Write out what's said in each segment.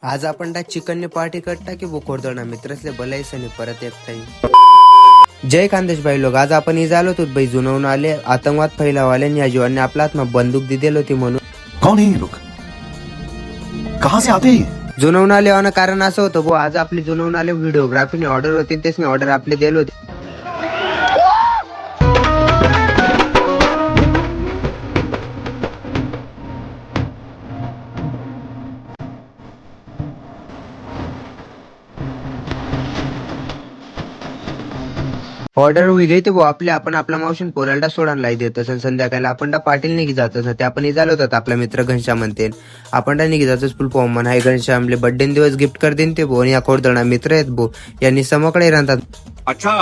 आज आपण त्या चिकनने पार्टी करता की बोकोडतो ना मित्रसले बोलायचं परत एक टाइम. जय खानदेश भाई लोग, आज आपण इथं आलो होतो भाई जुनवून आले आतंकवाद फैलावाल्याने या जीवांनी आपल्या हातात बंदूक दिलेली होती म्हणून. कौन है ये लोग? कहां से आते हैं? जुनवून आले होणं कारण असं होतं भाऊ, आज आपली जुनवून आले व्हिडिओग्राफीने ऑर्डर होती, तेच ऑर्डर आपले दिले होते. ऑर्डर हुई गई ते वो आपले आपण आपला मावशीन पोराला सोडायला देत असं संध्याकाळला आपण पाटील निघी जात असं ते आपण झालो होतात आपला मित्र घनश्याम म्हणते आपण निघी जातोच फुल फॉर्म हाय घनश्यामले बर्थडे दिवस गिफ्ट कर देन ते भो या खोडदणा मित्र आहेत भो यांनी समकडे राहतात. अच्छा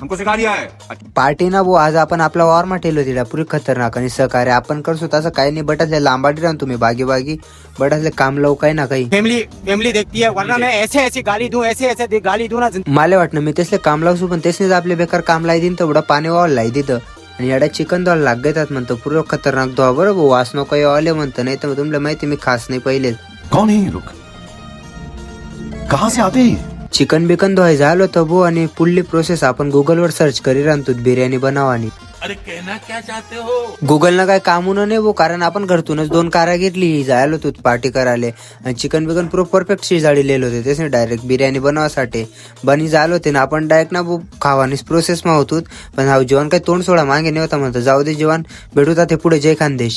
हमको सिखा दिया है. पार्टी ना भो आज आपण आपला वॉर ठेवलो तिला पुरी खतरनाक आणि सहकार्य आपण करसो तसं काही नाही बटसले लांबाडी राहून तुम्ही बागी बागी बटसले काम लावू काही ना काही फैमिली फैमिली देखती है, वरना मैं ऐसे ऐसे गाली दूं, ऐसे ऐसे गाली दूं ना. मला वाटणं मी तेसले काम लावसू पण तेसनेच आपले बेकार काम लाई दिन तेवढं पाणी वावर लाई तिथं आणि एवढा चिकन धुवायला लाग घेतात म्हणतो पूर्ण खतरनाक धुवा बरोबर वास नको आले म्हणतो नाही तर तुम्हाला माहिती मी खास नाही पहिले. कौन है ये लोग? कहां से आते हैं? चिकन बिकन धुवाय झालो तर भो आणि पुढली प्रोसेस आपण गुगल वर सर्च करी राहतो बिर्याणी बनवानी. अरे कहना क्या चाहते हो? गुगल न काय कामून नाही भो कारण आपण घरतूनच 2 कारा घेतली जायला होतो पार्टी करायला आणि चिकन बिकन पुरो परफेक्ट शिजाडी लिहिलं होते तेच डायरेक्ट बिर्याणी बनवासाठी बनी झालं होते ना आपण डायरेक्ट ना खावानीच प्रोसेस मा होतो पण हा जेवण काही तोंड सोडा मागे नाही होता म्हणतो जाऊ दे जेवण भेटू ते पुढे जय खानदेश.